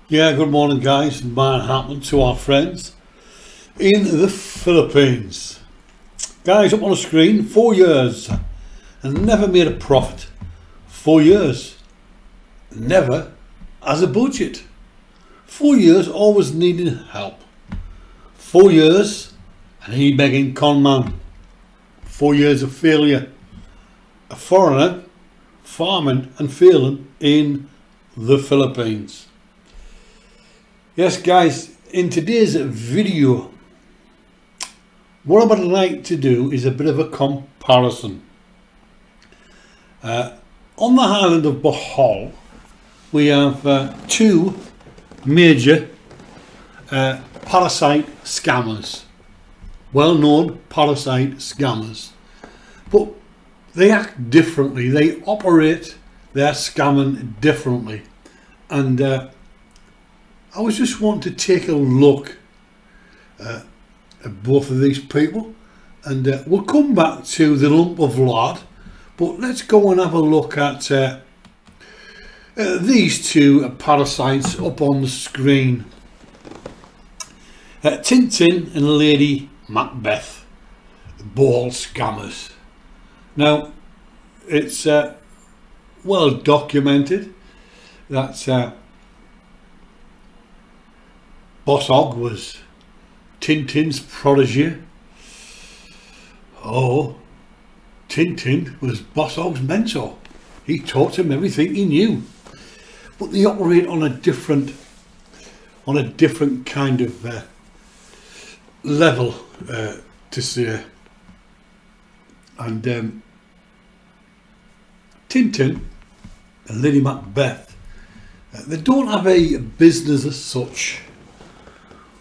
Yeah, good morning guys. What happened to our friends in the Philippines? Guys, up on the screen, 4 years and never made a profit. 4 years, never has a budget. 4 years always needing help. 4 years and he begging con man. 4 years of failure. A foreigner farming and failing in the Philippines. Yes guys, in today's video, what I would like to do is a bit of a comparison. On the island of Bosshog, we have two major parasite scammers, well-known parasite scammers, but they act differently, they operate their scamming differently, and I was just wanting to take a look at both of these people, and we'll come back to the lump of lard, but let's go and have a look at these two parasites up on the screen. Tintin and Lady Macbeth, ball scammers. Now, it's well documented that Bosshog was Tintin's protege. Oh, Tintin was Bosshog's mentor. He taught him everything he knew. But they operate on a different kind of level, to say. And Tintin and Lady Macbeth, they don't have a business as such.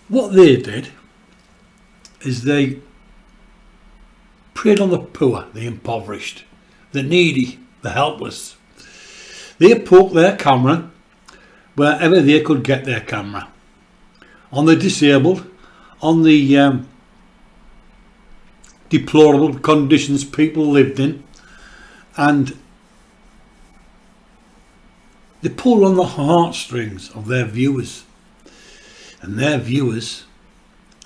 What they did is they preyed on the poor, the impoverished, the needy, the helpless. They poked their camera wherever they could get their camera. On the disabled, on the deplorable conditions people lived in, and they pulled on the heartstrings of their viewers. And their viewers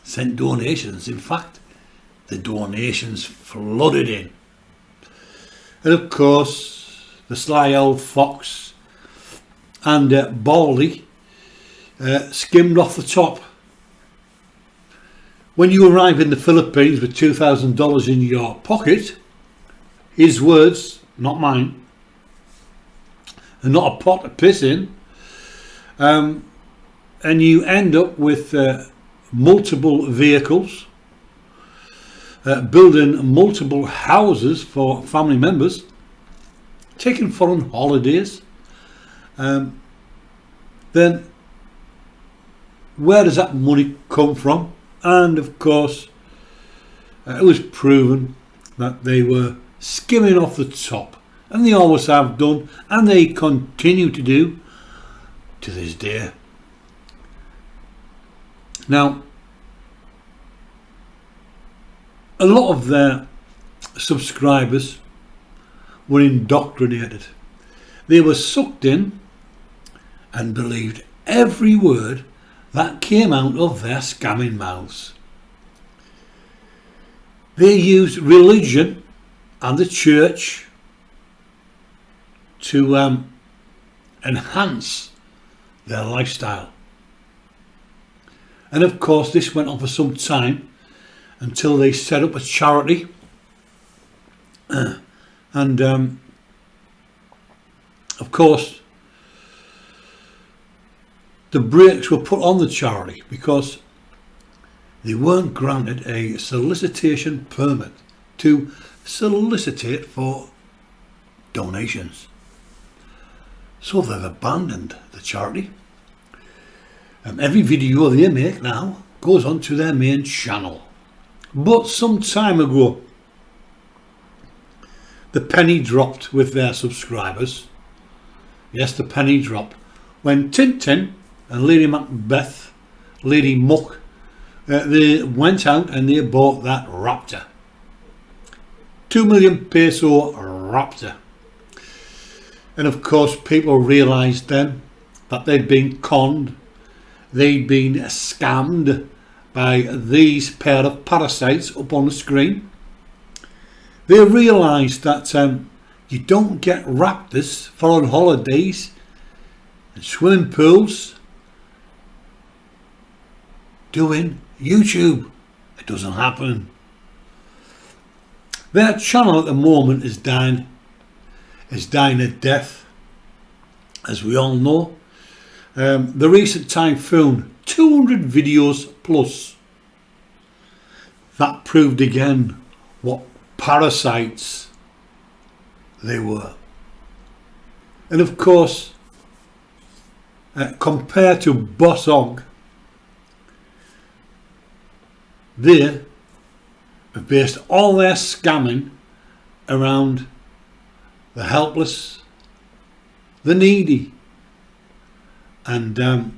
sent donations. In fact, the donations flooded in. And of course, the sly old fox and Baldy skimmed off the top. When you arrive in the Philippines with $2,000 in your pocket, his words, not mine, and not a pot to piss in, and you end up with multiple vehicles, building multiple houses for family members, taking foreign holidays, then where does that money come from? And of course, it was proven that they were skimming off the top, and they always have done, and they continue to do to this day. Now, a lot of their subscribers were indoctrinated. They were sucked in and believed every word that came out of their scamming mouths. They used religion and the church to enhance their lifestyle. And of course, this went on for some time until they set up a charity, and of course the brakes were put on the charity because they weren't granted a solicitation permit to solicitate for donations. So they've abandoned the charity. Every video they make now goes onto their main channel. But some time ago, the penny dropped with their subscribers. Yes, the penny dropped when Tintin and Lady Macbeth, Lady Muck, they went out and they bought that Raptor. 2 million peso Raptor. And of course people realised then that they'd been conned they'd been scammed by these pair of parasites up on the screen. They realised that you don't get raptors for on holidays and swimming pools doing YouTube. It doesn't happen. Their channel at the moment is dying a death, as we all know. The recent typhoon, 200 videos plus. That proved again what parasites they were. And of course, compared to Bosshog, they have based all their scamming around the helpless, the needy, and a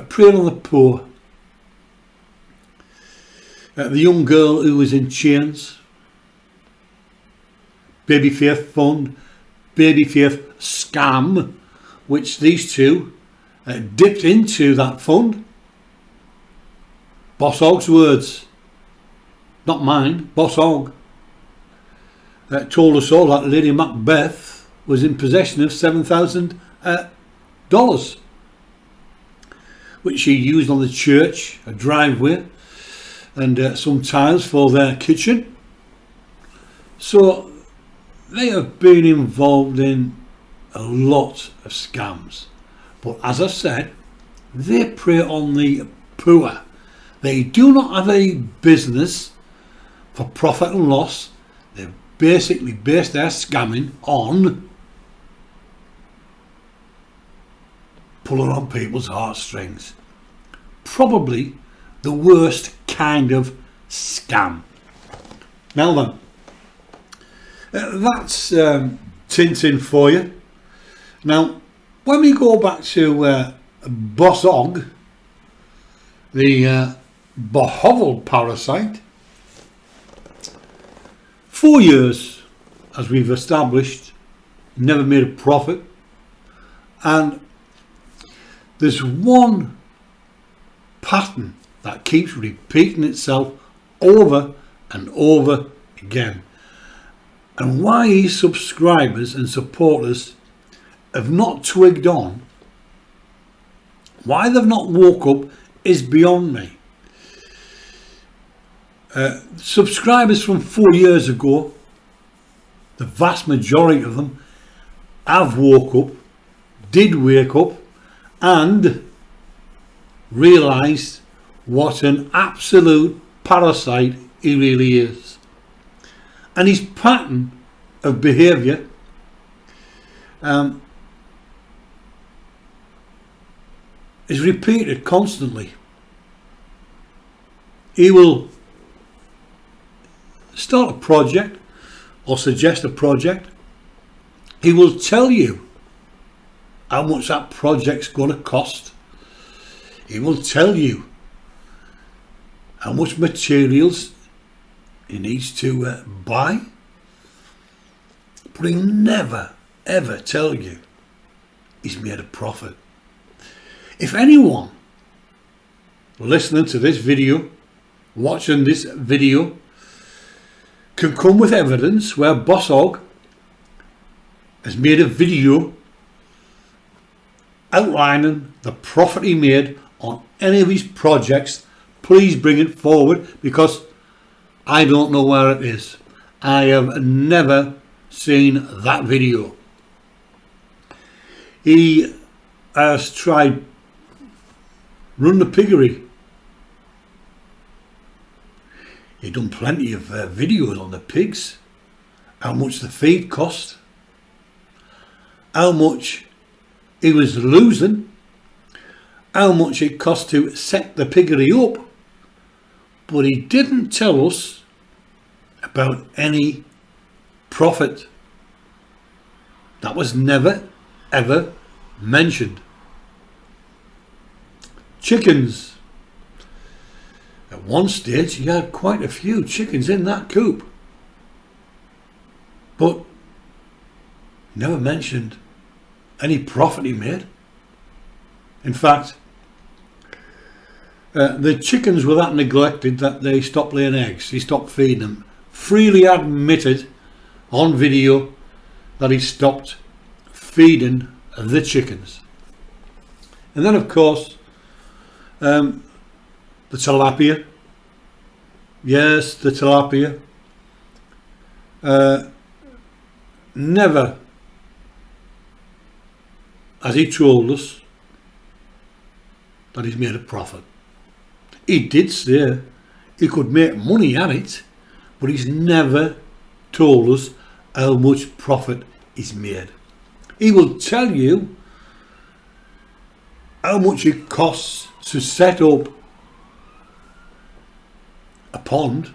prey on the poor. The young girl who was in chains, Baby Faith Fund, Baby Faith Scam, which these two dipped into that fund. Bosshog's words, not mine. Bosshog told us all that Lady Macbeth was in possession of $7,000, which she used on the church, a driveway, and some tiles for their kitchen. So they have been involved in a lot of scams, but as I said, they prey on the poor. They do not have a business for profit and loss. They basically base their scamming on pulling on people's heartstrings. Probably the worst kind of scam. Now then, that's Tintin for you. Now, when we go back to Bosshog, the Bohovel parasite, 4 years, as we've established, never made a profit, and there's one pattern that keeps repeating itself over and over again. And why his subscribers and supporters have not twigged on, why they've not woke up, is beyond me. Subscribers from 4 years ago, the vast majority of them have woke up, did wake up, and realised what an absolute parasite he really is. And his pattern of behaviour is repeated constantly. He will start a project or suggest a project. He will tell you how much that project's going to cost. He will tell you how much materials he needs to buy, but he'll never ever tell you he's made a profit. If anyone listening to this video, watching this video, can come with evidence where Bosshog has made a video outlining the profit he made on any of his projects, please bring it forward, because I don't know where it is. I have never seen that video. He has tried run the piggery. He done plenty of videos on the pigs, how much the feed cost, how much he was losing, how much it cost to set the piggery up, but he didn't tell us about any profit. That was never ever mentioned. Chickens. At one stage he had quite a few chickens in that coop, but never mentioned any profit he made. In fact, The chickens were that neglected that they stopped laying eggs. He stopped feeding them. Freely admitted on video that he stopped feeding the chickens. And then, of course, the tilapia. Yes, the tilapia. Never, as he told us, that he's made a profit. He did say he could make money at it, but he's never told us how much profit he's made. He will tell you how much it costs to set up a pond,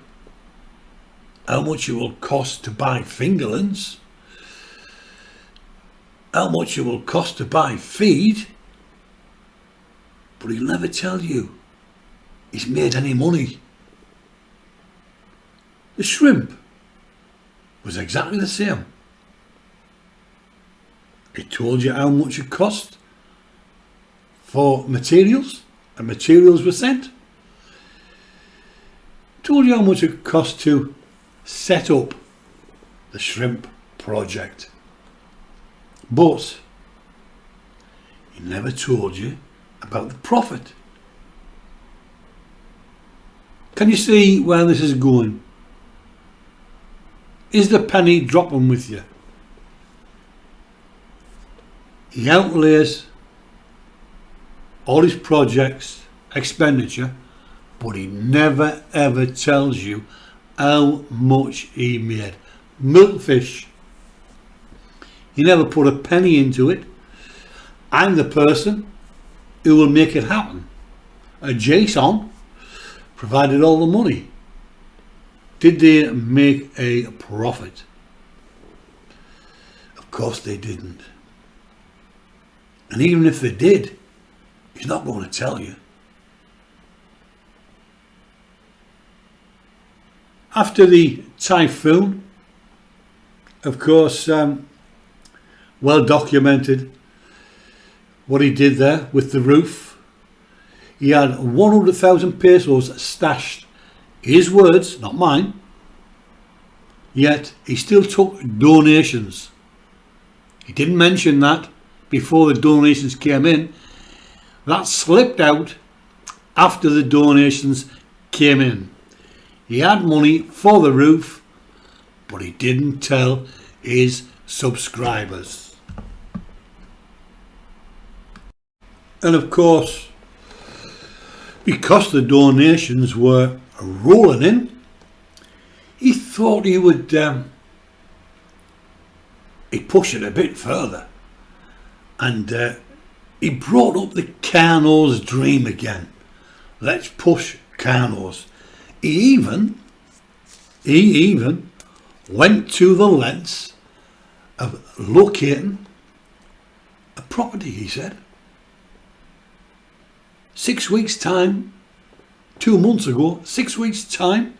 how much it will cost to buy fingerlings, how much it will cost to buy feed, but he'll never tell you he's made any money. The shrimp was exactly the same. He told you how much it cost for materials, and materials were sent. Told you how much it cost to set up the shrimp project. But he never told you about the profit. Can you see where this is going? Is the penny dropping with you? He outlays all his projects, expenditure, but he never ever tells you how much he made. Milkfish. He never put a penny into it. I'm the person who will make it happen. Jason provided all the money. Did they make a profit? Of course they didn't. And even if they did, he's not going to tell you. After the typhoon, of course, well documented what he did there with the roof. He had 100,000 pesos stashed, his words, not mine, yet he still took donations. He didn't mention that before the donations came in. That slipped out after the donations came in. He had money for the roof, but he didn't tell his subscribers. And of course, because the donations were rolling in, he thought he would he'd push it a bit further. And he brought up the Carno's dream again. Let's push Carno's. He even went to the lengths of locating a property, he said. 6 weeks' time, 2 months ago, 6 weeks' time,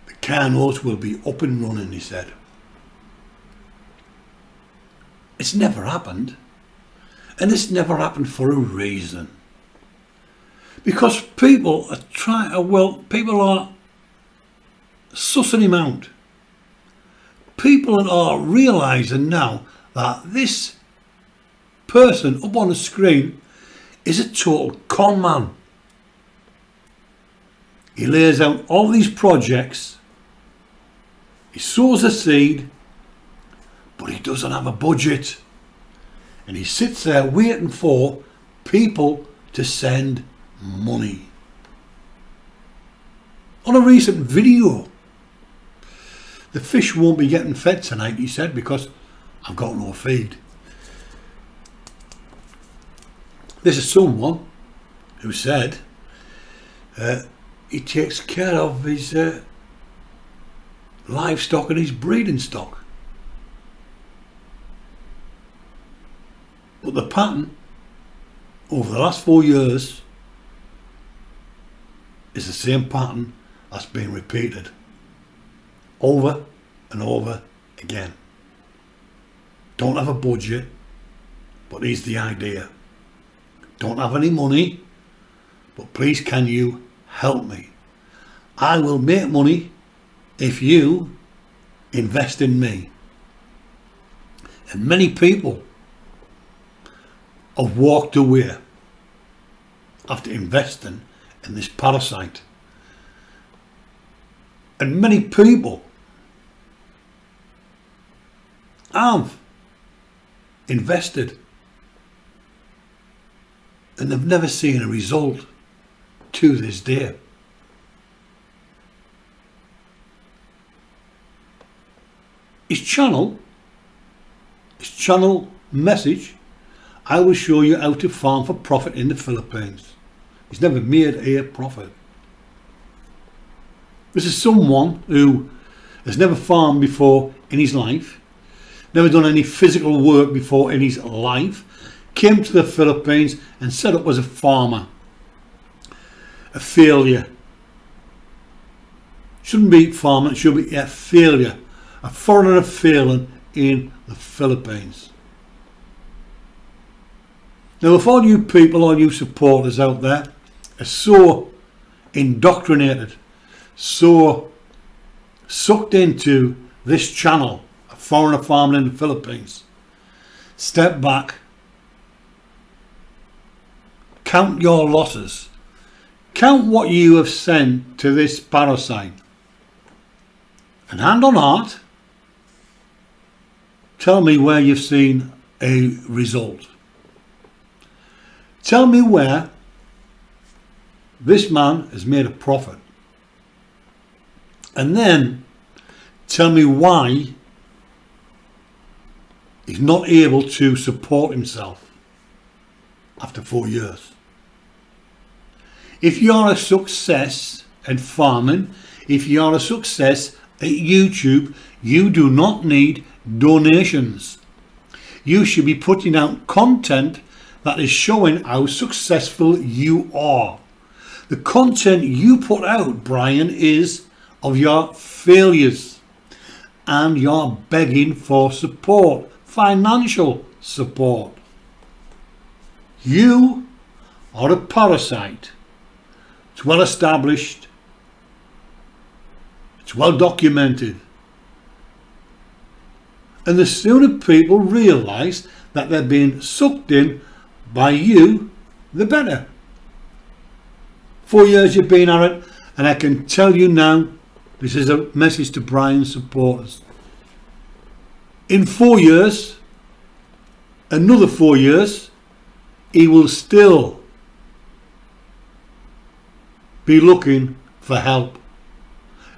the Carno's will be up and running, he said. It's never happened, and it's never happened for a reason. Because people are people are sussing him out. People are realising now that this person up on the screen is a total con man. He lays out all these projects, he sows a seed, but he doesn't have a budget. And he sits there waiting for people to send money. On a recent video, the fish won't be getting fed tonight, he said, because I've got no feed. This is someone who said he takes care of his livestock and his breeding stock. But the pattern over the last 4 years is the same pattern that's been repeated over and over again. Don't have a budget, but here's the idea. Don't have any money, but please can you help me? I will make money if you invest in me. And many people have walked away after investing in this parasite. And many people have invested and they've never seen a result to this day. His channel message, I will show you how to farm for profit in the Philippines. He's never made a profit. This is someone who has never farmed before in his life, never done any physical work before in his life, came to the Philippines and set up as a farmer. A failure. Shouldn't be farming, it should be a failure. A foreigner failing in the Philippines. Now, if all you people, all you supporters out there are so indoctrinated, so sucked into this channel, A Foreigner Farming in the Philippines, step back, count your losses, count what you have sent to this parasite, and hand on heart, tell me where you've seen a result. Tell me where this man has made a profit. And then tell me why he's not able to support himself after 4 years. If you're a success at farming, if you're a success at YouTube, you do not need donations. You should be putting out content that is showing how successful you are. The content you put out, Brian, is of your failures, and you're begging for support, financial support. You are a parasite. It's well established, it's well documented. And the sooner people realise that they're being sucked in by you, the better. 4 years you've been at it, and I can tell you now, this is a message to Brian's supporters. In 4 years, another 4 years, he will still be looking for help.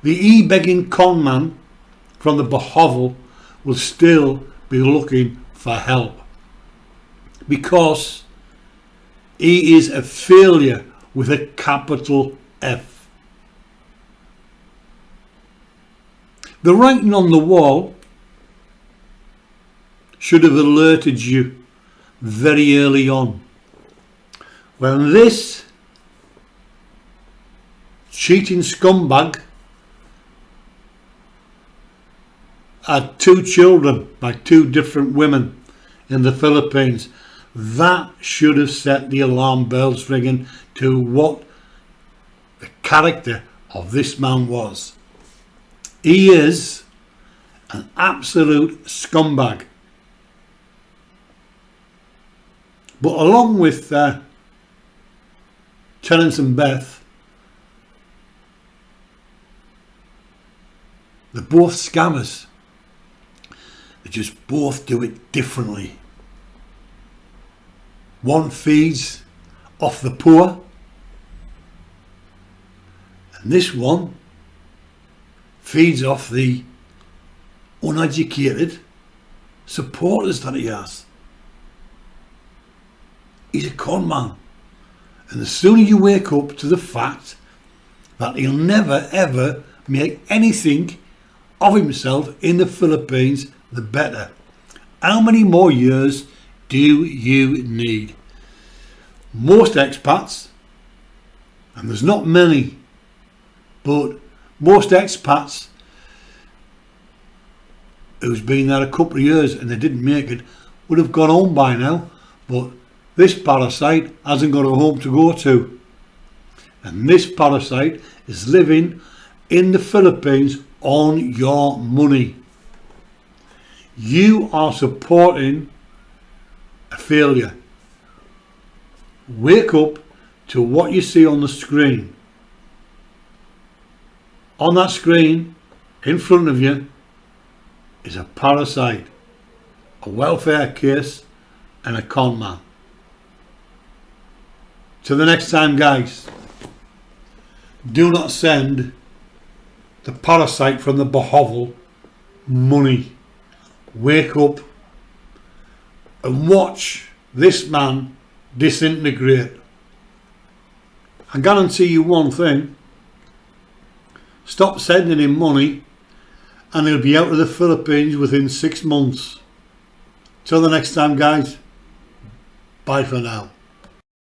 The e-begging con man from the Bosshog will still be looking for help, because he is a failure with a capital F. The writing on the wall should have alerted you very early on. When this cheating scumbag had 2 children by 2 different women in the Philippines, that should have set the alarm bells ringing to what the character of this man was. He is an absolute scumbag. But along with Terence and Beth, they're both scammers. They just both do it differently. One feeds off the poor, and this one feeds off the uneducated supporters that he has. He's a con man, and the sooner you wake up to the fact that he'll never ever make anything of himself in the Philippines, the better. How many more years do you need? Most expats, and there's not many, but most expats who's been there a couple of years and they didn't make it would have gone home by now, but this parasite hasn't got a home to go to. And this parasite is living in the Philippines on your money. You are supporting a failure. Wake up to what you see on the screen. On that screen, in front of you, is a parasite, a welfare case, and a con man. Till the next time, guys, do not send the parasite from the Bosshog money. Wake up and watch this man disintegrate. I guarantee you one thing: stop sending him money and he'll be out of the Philippines within 6 months. Till the next time, guys, bye for now.